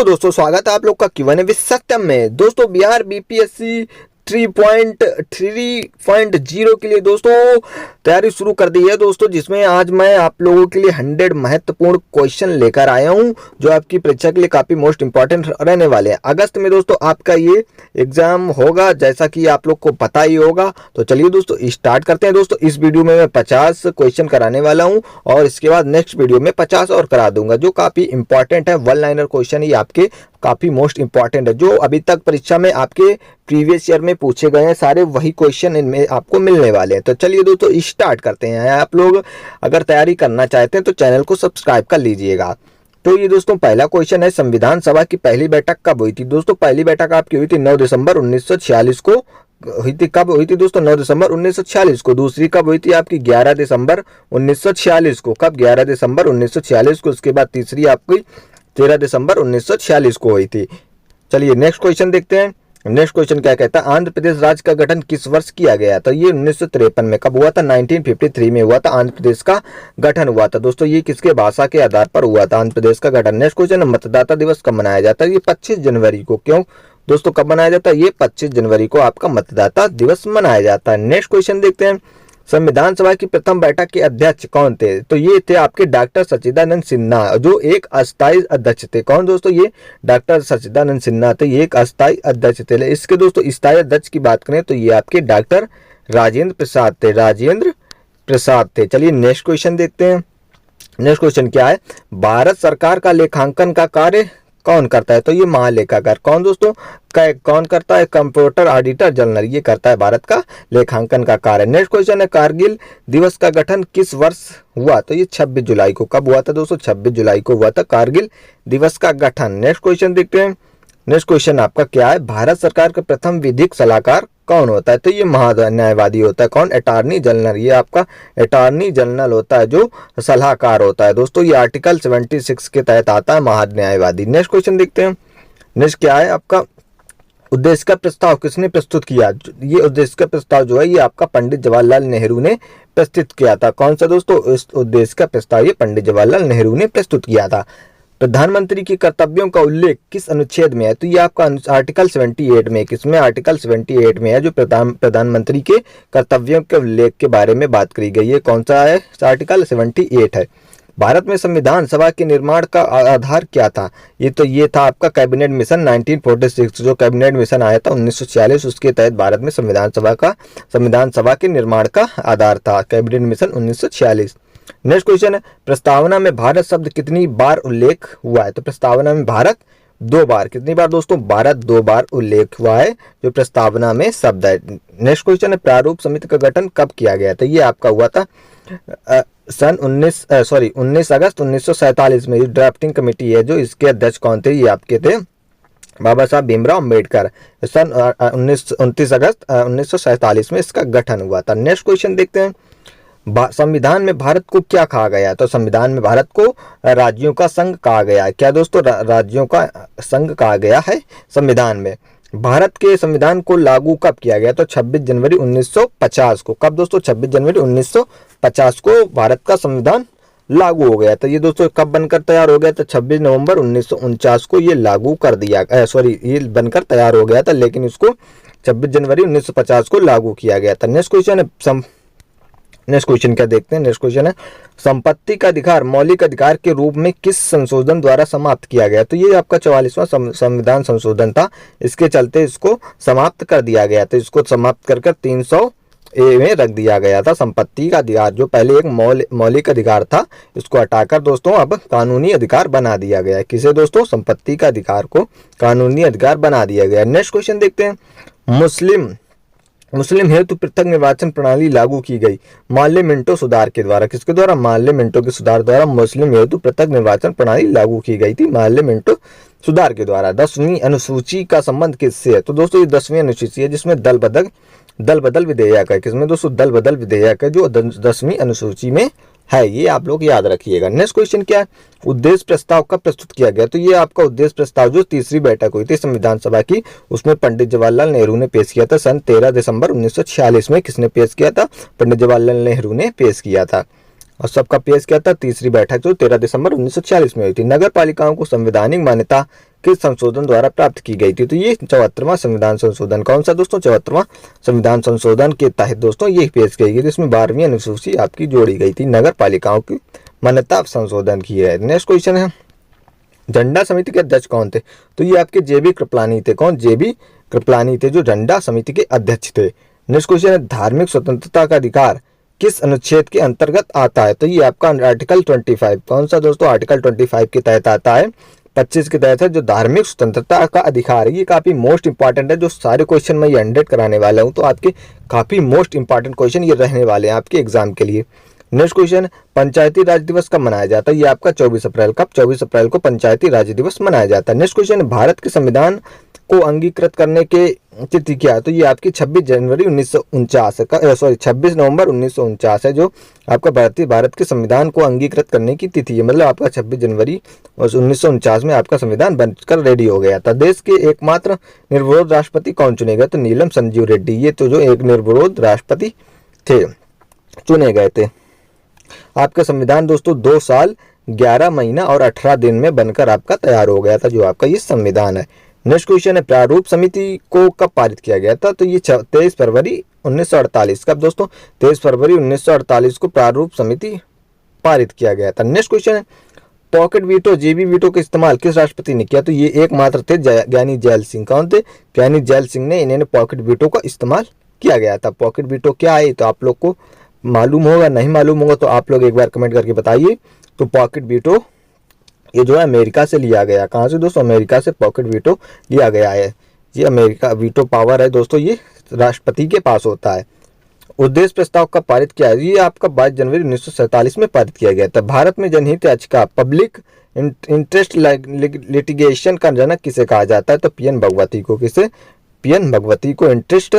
तो दोस्तों स्वागत है आप लोग का Q&A विद सत्यम में। दोस्तों बिहार बीपीएससी 3.0 के लिए दोस्तों तैयारी शुरू कर दी है दोस्तों, जिसमें आज मैं आप लोगों के लिए 100 महत्वपूर्ण क्वेश्चन लेकर आया हूं जो आपकी परीक्षा के लिए काफी मोस्ट इंपॉर्टेंट रहने वाले हैं। अगस्त में दोस्तों आपका ये एग्जाम होगा, जैसा कि आप लोग को पता ही होगा। तो चलिए दोस्तों स्टार्ट करते हैं। दोस्तों इस वीडियो में मैं 50 क्वेश्चन कराने वाला हूं और इसके बाद नेक्स्ट वीडियो में 50 और करा दूंगा, जो काफी इंपॉर्टेंट है। वन लाइनर क्वेश्चन ही आपके काफी मोस्ट इंपॉर्टेंट है, जो अभी तक परीक्षा में आपके प्रीवियस ईयर में पूछे गए हैं, सारे वही क्वेश्चन इनमें आपको मिलने वाले हैं। तो चलिए दोस्तों स्टार्ट करते हैं। आप लोग अगर तैयारी करना चाहते हैं तो चैनल को सब्सक्राइब कर लीजिएगा। तो ये दोस्तों पहला क्वेश्चन है, संविधान सभा की पहली बैठक कब हुई थी? दोस्तों पहली बैठक आपकी हुई थी 9 दिसंबर 1946 को हुई थी। कब हुई थी दोस्तों? 9 दिसंबर 1946 को। दूसरी कब हुई थी आपकी? 11 दिसंबर 1946 को। कब? 11 दिसंबर 1946 को। उसके बाद तीसरी आपकी 13 दिसंबर 1946 को हुई थी। चलिए नेक्स्ट क्वेश्चन देखते हैं। नेक्स्ट क्वेश्चन क्या कहता है, आंध्र प्रदेश राज्य का गठन किस वर्ष किया गया? तो ये 1953 में। कब हुआ था? 1953 में हुआ था आंध्र प्रदेश का गठन हुआ था। दोस्तों ये किसके भाषा के आधार पर हुआ था आंध्र प्रदेश का गठन? नेक्स्ट क्वेश्चन, मतदाता दिवस कब मनाया जाता है? ये 25 जनवरी को। क्यों दोस्तों कब मनाया जाता है? ये 25 जनवरी को आपका मतदाता दिवस मनाया जाता है। नेक्स्ट क्वेश्चन देखते हैं, संविधान सभा की प्रथम बैठक के अध्यक्ष कौन थे? तो ये थे आपके डॉक्टर सच्चिदानंद सिन्हा, जो एक अस्थायी अध्यक्ष थे। कौन दोस्तों? ये डॉक्टर सच्चिदानंद सिन्हा थे, ये एक अस्थायी अध्यक्ष थे। इसके दोस्तों स्थायी अध्यक्ष की बात करें तो ये आपके डॉक्टर राजेंद्र प्रसाद थे, राजेंद्र प्रसाद थे। चलिए नेक्स्ट क्वेश्चन देखते हैं। नेक्स्ट क्वेश्चन क्या है, भारत सरकार का लेखांकन का कार्य कौन करता है? तो ये महालेखाकार। कौन दोस्तों? कौन करता है? कंप्यूटर ऑडिटर जनरल, ये करता है भारत का लेखांकन का कार्य। नेक्स्ट क्वेश्चन है, कारगिल दिवस का गठन किस वर्ष हुआ? तो ये 26 जुलाई को। कब हुआ था दोस्तों? 26 जुलाई को हुआ था कारगिल दिवस का गठन। नेक्स्ट क्वेश्चन देखते हैं। नेक्स्ट क्वेश्चन आपका क्या है, भारत सरकार का प्रथम विधिक सलाहकार कौन होता है? तो ये महान्यायवादी होता है। कौन? Attorney general. ये आपका अटॉर्नी जनरल होता है, जो सलाहकार होता है। दोस्तों ये आर्टिकल 76 के तहत आता है महान्यायवादी। नेक्स्ट क्वेश्चन देखते हैं। नेक्स्ट क्या है आपका, उद्देश्य का प्रस्ताव किसने प्रस्तुत किया? ये उद्देश्य का प्रस्ताव जो है ये आपका पंडित जवाहरलाल नेहरू ने प्रस्तुत किया था। कौन सा दोस्तों? इस उद्देश्य का प्रस्ताव ये पंडित जवाहरलाल नेहरू ने प्रस्तुत किया था। प्रधानमंत्री की कर्तव्यों का उल्लेख किस अनुच्छेद में है? तो ये आपका आर्टिकल 78 में। किसमें? आर्टिकल 78 में है, जो प्रधानमंत्री के कर्तव्यों के उल्लेख के बारे में बात करी गई है। कौन सा है? आर्टिकल 78 है। भारत में संविधान सभा के निर्माण का आधार क्या था? ये था आपका कैबिनेट मिशन 1946। जो कैबिनेट मिशन आया था 1946, उसके तहत भारत में संविधान सभा के निर्माण का आधार था कैबिनेट मिशन 1946। नेक्स्ट क्वेश्चन है, प्रस्तावना में भारत शब्द कितनी बार उल्लेख हुआ है? तो प्रस्तावना में भारत 2 बार। कितनी बार दोस्तों? भारत 2 बार उल्लेख हुआ है, जो प्रस्तावना में शब्द है। नेक्स्ट क्वेश्चन है, प्रारूप समिति का गठन कब किया गया था? ये आपका हुआ था सन 19 अगस्त 1947 में। ड्राफ्टिंग कमेटी है जो, इसके अध्यक्ष कौन थे? ये आपके थे बाबा साहब भीमराव अम्बेडकर। सन 29 अगस्त 1947 में इसका गठन हुआ था। नेक्स्ट क्वेश्चन देखते हैं, संविधान में भारत को क्या कहा गया? तो संविधान में भारत को राज्यों का संघ कहा गया है। क्या दोस्तों? राज्यों का संघ कहा गया है संविधान में। भारत के संविधान को लागू कब किया गया? तो 26 जनवरी 1950 को। कब दोस्तों? 26 जनवरी 1950 को भारत का संविधान लागू हो गया। तो ये दोस्तों कब बनकर तैयार हो गया? तो 26 नवंबर 1949 को ये लागू कर दिया, ये बनकर तैयार हो गया था, लेकिन इसको 26 जनवरी 1950 को लागू किया गया था। नेक्स्ट क्वेश्चन है, नेक्स्ट क्वेश्चन क्या देखते हैं। नेक्स्ट क्वेश्चन है, संपत्ति का अधिकार मौलिक अधिकार के रूप में किस संशोधन द्वारा समाप्त किया गया? तो ये आपका 44वां संविधान संशोधन था, इसके चलते इसको समाप्त कर दिया गया था। इसको समाप्त कर 300A में रख दिया गया था। संपत्ति का अधिकार जो पहले एक मौलिक अधिकार था, इसको हटाकर दोस्तों अब कानूनी अधिकार बना दिया गया है। किसे दोस्तों? संपत्ति का अधिकार को कानूनी अधिकार बना दिया गया। नेक्स्ट क्वेश्चन देखते हैं, मुस्लिम हेतु पृथक निर्वाचन प्रणाली लागू की गई माल्य मिंटो सुधार के द्वारा। किसके द्वारा? माल्य मिंटो के सुधार द्वारा मुस्लिम हेतु पृथक निर्वाचन प्रणाली लागू की गई थी माल्य मिंटो सुधार के द्वारा। 10वीं अनुसूची का संबंध किससे है? तो दोस्तों ये 10वीं अनुसूची है, जिसमें दल बदल विधेयक है। किसमें दोस्तों? दल बदल विधेयक है, जो 10वीं अनुसूची में है। ये आप लोग याद रखिएगा। नेक्स्ट क्वेश्चन क्या है, उद्देश्य प्रस्ताव कब प्रस्तुत किया गया? तो ये आपका उद्देश्य प्रस्ताव जो तीसरी बैठक हुई थी संविधान सभा की, उसमें पंडित जवाहरलाल नेहरू ने पेश किया था सन 13 दिसंबर 1946 में। किसने पेश किया था? पंडित जवाहरलाल नेहरू ने पेश किया था। और सबका पेश किया था तीसरी बैठक जो 13 दिसंबर 1946 में हुई थी। नगर पालिकाओं को संवैधानिक मान्यता किस संशोधन द्वारा प्राप्त की गई थी? तो ये 74वां संविधान संशोधन। कौन सा दोस्तों? 74वां संविधान संशोधन के तहत दोस्तों ये पेश की गई थी। इसमें 12वीं अनुसूची आपकी जोड़ी गई थी, नगर पालिकाओं की मान्यता संशोधन की है। नेक्स्ट क्वेश्चन है, झंडा समिति के अध्यक्ष कौन थे? तो ये आपके जेबी कृपलानी थे। कौन? जेबी कृपलानी थे जो झंडा समिति के अध्यक्ष थे। नेक्स्ट क्वेश्चन है, धार्मिक स्वतंत्रता का अधिकार किस अनुच्छेद के अंतर्गत आता है? तो ये आपका आर्टिकल 25। कौन सा दोस्तों? आर्टिकल 25 के तहत आता है। 25 के तहत है जो धार्मिक स्वतंत्रता का अधिकार है। ये काफी मोस्ट इंपॉर्टेंट है, जो सारे क्वेश्चन मैं ये 100 कराने वाला हूँ, तो आपके काफी मोस्ट इंपॉर्टेंट क्वेश्चन ये रहने वाले हैं आपके एग्जाम के लिए। नेक्स्ट क्वेश्चन, पंचायती राज दिवस कब मनाया जाता है? ये आपका 24 अप्रैल। कब? 24 अप्रैल को पंचायती राज दिवस मनाया जाता है। नेक्स्ट क्वेश्चन, भारत के संविधान को अंगीकृत करने के तिथि क्या है? तो ये आपकी 26 जनवरी 1949 का 26 नवंबर 1949 है, जो आपका भारत के संविधान को अंगीकृत करने की तिथि है। मतलब आपका 26 जनवरी 1949 में आपका संविधान बनकर रेडी हो गया था। देश के एकमात्र निर्विरोध राष्ट्रपति कौन चुने गए? तो नीलम संजीव रेड्डी। ये तो जो एक निर्विरोध राष्ट्रपति थे, चुने गए थे। आपका संविधान दोस्तों 2 साल 11 महीना और 18 दिन में बनकर आपका तैयार हो गया था, जो आपका ये संविधान है। नेक्स्ट क्वेश्चन है, प्रारूप समिति को कब पारित किया गया था? तो ये 23 फरवरी 1948। कब दोस्तों? 23 फरवरी 1948 को प्रारूप समिति पारित किया गया था। नेक्स्ट क्वेश्चन है, पॉकेट वीटो जेबी वीटो का इस्तेमाल किस राष्ट्रपति ने किया? तो ये एकमात्र थे ज्ञानी जैल सिंह। कौन थे? ज्ञानी जैल सिंह ने इन्होंने पॉकेट वीटो का इस्तेमाल किया गया था। पॉकेट वीटो क्या है तो आप लोग को मालूम होगा, नहीं मालूम होगा तो आप लोग एक बार कमेंट करके बताइए। तो पॉकेट वीटो ये जो है अमेरिका से लिया गया। कहाँ से दोस्तों? अमेरिका से पॉकेट वीटो लिया गया है। ये अमेरिका वीटो पावर है दोस्तों, ये राष्ट्रपति के पास होता है। उद्देश्य प्रस्ताव कब पारित किया है? ये आपका 22 जनवरी 1947 में पारित किया गया था। भारत में जनहित याचिका पब्लिक इंटरेस्ट लिटिगेशन का जनक किसे कहा जाता है? तो पीएन भगवती को। किसे? पीएन भगवती को इंटरेस्ट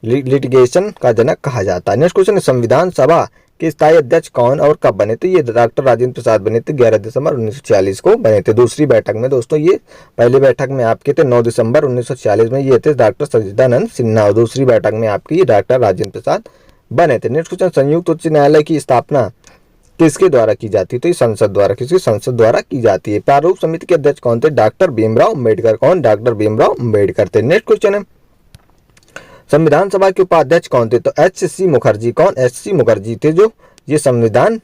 लिटिगेशन का जनक कहा जाता है। नेक्स्ट क्वेश्चन, संविधान सभा के स्थायी अध्यक्ष कौन और कब बने? तो ये डॉक्टर राजेंद्र प्रसाद बने थे, 11 दिसंबर 1946 को बने थे। दूसरी बैठक में दोस्तों, ये पहली बैठक में आपके थे 9 दिसंबर 1946 में, ये थे डॉक्टर सच्चिदानंद सिन्हा, और दूसरी बैठक में आपकी डॉक्टर राजेंद्र प्रसाद बने थे। नेक्स्ट क्वेश्चन, संयुक्त उच्च न्यायालय की स्थापना किसके द्वारा की जाती है? तो ये संसद द्वारा। किसकी? संसद द्वारा की जाती है। प्रारूप समिति के अध्यक्ष कौन थे? डॉक्टर भीमराव अम्बेडकर। कौन? डॉक्टर भीमराव अम्बेडकर थे। नेक्स्ट क्वेश्चन है, संविधान सभा के उपाध्यक्ष कौन थे? तो एच.सी. मुखर्जी। कौन? एच.सी. मुखर्जी थे, जो ये संविधान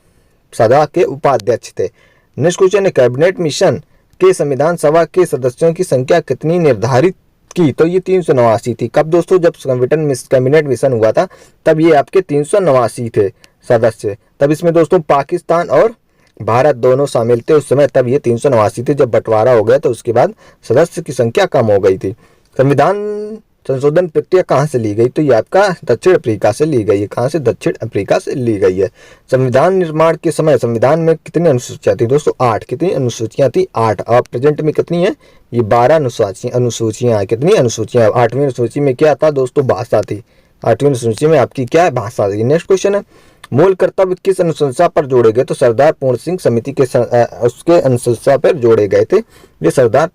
सभा के उपाध्यक्ष थे। नेक्स्ट क्वेश्चन है, कैबिनेट मिशन के संविधान सभा के सदस्यों की संख्या कितनी निर्धारित की? तो ये 389 थी। कब दोस्तों? जब कैबिनेट मिशन हुआ था तब ये आपके 389 थे सदस्य। तब इसमें दोस्तों पाकिस्तान और भारत दोनों शामिल थे उस समय, तब ये 389 थे। जब बंटवारा हो गया तो उसके बाद सदस्य की संख्या कम हो गई थी। संविधान संशोधन प्रक्रिया कहाँ से ली गई? तो ये आपका दक्षिण अफ्रीका से ली गई है। कहाँ से? दक्षिण अफ्रीका से ली गई है। संविधान निर्माण के समय संविधान में कितनी अनुसूचियां थी दोस्तों? 8। कितनी अनुसूचियां थी? 8। और प्रेजेंट में कितनी है? ये 12 अनुसूचियां। कितनी अनुसूचियां? 8वीं अनुसूची में क्या था दोस्तों? भाषा थी। 8वीं अनुसूची में आपकी क्या है? भाषा थी। नेक्स्ट क्वेश्चन है, मूल कर्तव्य किस अनुशंसा पर जोड़े गए? तो सरदार पूर्ण सिंह समिति के उसके अनुशंसा पर जोड़े गए थे। ये सरदार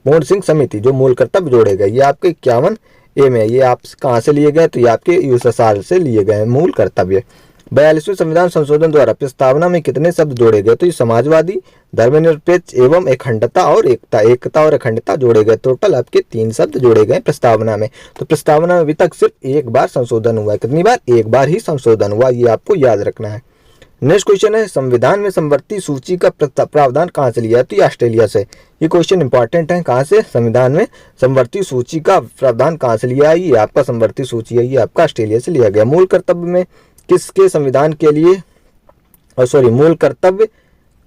पूर्ण सिंह समिति जो मूल कर्तव्य जोड़े गए, ये आपके 51 ए में। ये आप कहाँ से लिए गए? तो ये आपके यूएसएसआर से लिए गए मूल कर्तव्य। 42वें संविधान संशोधन द्वारा प्रस्तावना में कितने शब्द जोड़े गए? तो ये समाजवादी, धर्मनिरपेक्ष एवं अखंडता और एकता और अखंडता जोड़े गए। टोटल आपके 3 शब्द जोड़े गए प्रस्तावना में। तो प्रस्तावना में अभी तक सिर्फ एक बार संशोधन हुआ है। कितनी बार? एक बार ही संशोधन हुआ, ये आपको याद रखना है। नेक्स्ट क्वेश्चन है, संविधान में समवर्ती सूची का प्रावधान कहाँ से लिया? तो ये ऑस्ट्रेलिया से। ये क्वेश्चन इंपॉर्टेंट है। कहाँ से? संविधान में समवर्ती सूची का प्रावधान कहाँ से लिया है? ये आपका समवर्ती सूची है, ये आपका ऑस्ट्रेलिया से लिया गया। मूल कर्तव्य में किसके संविधान के लिए मूल कर्तव्य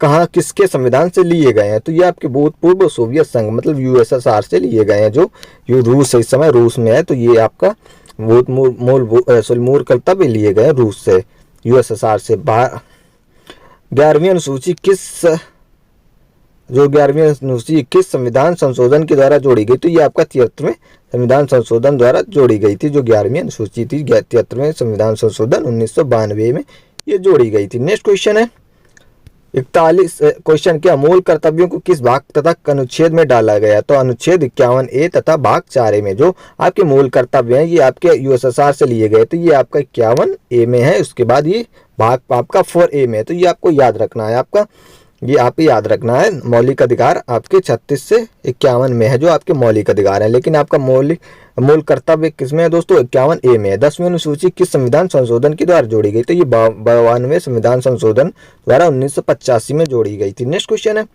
कहाँ किसके संविधान से लिए गए हैं? तो ये आपके भूतपूर्व सोवियत संघ मतलब यूएसएसआर से लिए गए हैं, जो रूस इस समय रूस में है। तो ये आपका मूल कर्तव्य लिए गए रूस से, यूएसएसआर से। 11वीं अनुसूची किस संविधान संशोधन के द्वारा जोड़ी गई? तो ये आपका 73वें संविधान संशोधन द्वारा जोड़ी गई थी। जो 11वीं अनुसूची थी 73वें संविधान संशोधन 1992 में ये जोड़ी गई थी। नेक्स्ट क्वेश्चन है 41 क्वेश्चन, क्या मूल कर्तव्यों को किस भाग तथा अनुच्छेद में डाला गया? तो अनुच्छेद 51A तथा भाग 4A में जो आपके मूल कर्तव्य हैं ये आपके यूएसएसआर से लिए गए। तो ये आपका 51A में है, उसके बाद ये भाग आपका 4A में है। तो ये आपको याद रखना है। आपका ये आप ही याद रखना है। मौलिक अधिकार आपके 36 से 51 में है जो आपके मौलिक अधिकार है, लेकिन आपका मूल कर्तव्य किसमें है दोस्तों? 51A में है। 10वीं अनुसूची किस संविधान संशोधन के द्वारा जोड़ी गई? तो ये 52वें संविधान संशोधन द्वारा 1985 में जोड़ी गई थी। नेक्स्ट क्वेश्चन है,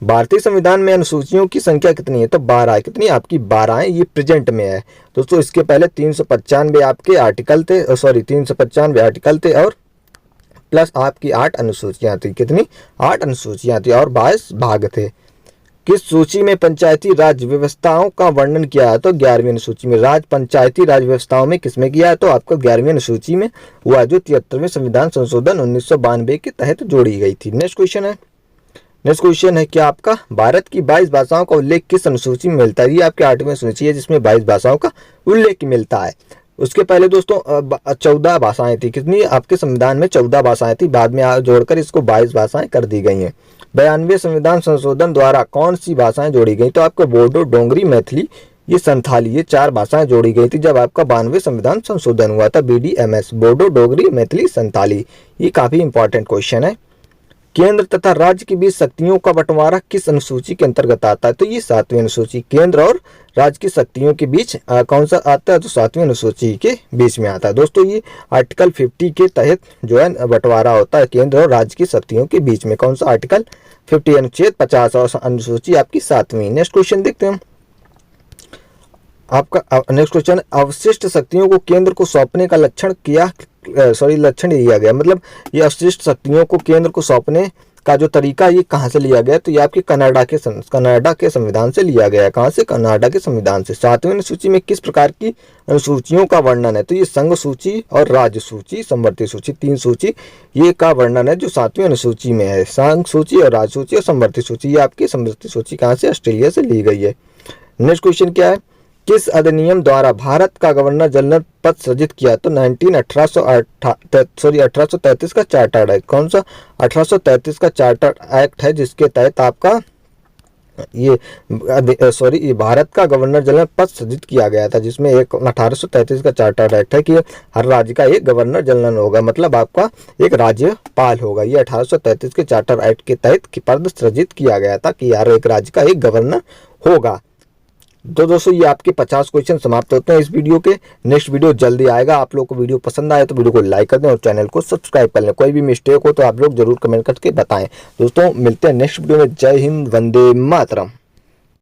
भारतीय संविधान में अनुसूचियों की संख्या कितनी है? तो 12 है। कितनी? आपकी 12 है। ये प्रेजेंट में है दोस्तों। इसके पहले 395 आपके आर्टिकल थे, 395 आर्टिकल थे और प्लस आपकी 8 अनुसूचियां थी। कितनी? 8 अनुसूचियां थी और 22 भाग थे। किस सूची में पंचायती राज व्यवस्थाओं का वर्णन किया है? तो 11वीं अनुसूची में। पंचायती राज व्यवस्थाओं में किसमें किया है? तो आपको 11वीं अनुसूची में हुआ, जो 73वें संविधान संशोधन 1992 के तहत जोड़ी गई थी। नेक्स्ट क्वेश्चन है क्या आपका भारत की 22 भाषाओं का उल्लेख किस अनुसूची में मिलता है? ये आपकी 8वीं सूची है जिसमें 22 भाषाओं का उल्लेख मिलता है। उसके पहले दोस्तों 14 भाषाएं थी। कितनी? आपके संविधान में 14 भाषाएं थी, बाद में जोड़कर इसको 22 भाषाएं कर दी गई हैं। 92वें संविधान संशोधन द्वारा कौन सी भाषाएं जोड़ी गई? तो आपको बोडो, डोंगरी, मैथिली, ये संथाली, ये 4 भाषाएं जोड़ी गई थी जब आपका 92वें संविधान संशोधन हुआ था। BDMS, बोडो, डोगरी, मैथिली, संथाली। ये काफी इंपॉर्टेंट क्वेश्चन है। केंद्र तथा राज्य के बीच शक्तियों का बंटवारा किस अनुसूची के अंतर्गत आता है? तो ये 7वीं अनुसूची। केंद्र और राज्य की शक्तियों के बीच कौन सा आता है? तो 7वीं अनुसूची के बीच में आता है दोस्तों। ये आर्टिकल 50 के तहत जो है बंटवारा होता है केंद्र और राज्य की शक्तियों के बीच में। कौन सा? आर्टिकल 50, अनुच्छेद 50 और अनुसूची आपकी 7वीं। नेक्स्ट क्वेश्चन देखते हैं आपका। नेक्स्ट क्वेश्चन, अवशिष्ट शक्तियों को केंद्र को सौंपने का लक्षण लिया गया, मतलब ये अवशिष्ट शक्तियों को केंद्र को सौंपने का जो तरीका ये कहाँ से लिया गया? तो ये आपके कनाडा के संविधान से लिया गया है। कहाँ से? कनाडा के संविधान से। 7वीं अनुसूची में किस प्रकार की अनुसूचियों का वर्णन है? तो ये संघ सूची और राज्य सूची, समवर्ती सूची, 3 सूची ये का वर्णन है जो 7वीं अनुसूची में है। संघ सूची और राज्य सूची और समवर्ती सूची। ये आपकी समवर्ती सूची कहाँ से? ऑस्ट्रेलिया से ली गई है। नेक्स्ट क्वेश्चन क्या है, किस अधिनियम द्वारा भारत का गवर्नर जनरल पद सृजित किया? तो 1833 का चार्टर एक्ट। कौन सा? 1833 का चार्टर एक्ट है जिसके तहत आपका ये भारत का गवर्नर जनरल पद सृजित किया गया था, जिसमें एक 1833 का चार्टर एक्ट है कि हर राज्य का एक गवर्नर जनरल होगा, मतलब आपका एक राज्यपाल होगा। ये 1833 के चार्टर एक्ट के तहत पद सृजित किया गया था कि यार एक राज्य का एक गवर्नर होगा। तो दोस्तों ये आपके 50 क्वेश्चन समाप्त होते हैं इस वीडियो के। नेक्स्ट वीडियो जल्दी आएगा। आप लोग को वीडियो पसंद आए तो वीडियो को लाइक कर दें और चैनल को सब्सक्राइब कर लें। कोई भी मिस्टेक हो तो आप लोग जरूर कमेंट करके बताएं। दोस्तों मिलते हैं नेक्स्ट वीडियो में। जय हिंद, वंदे मातरम।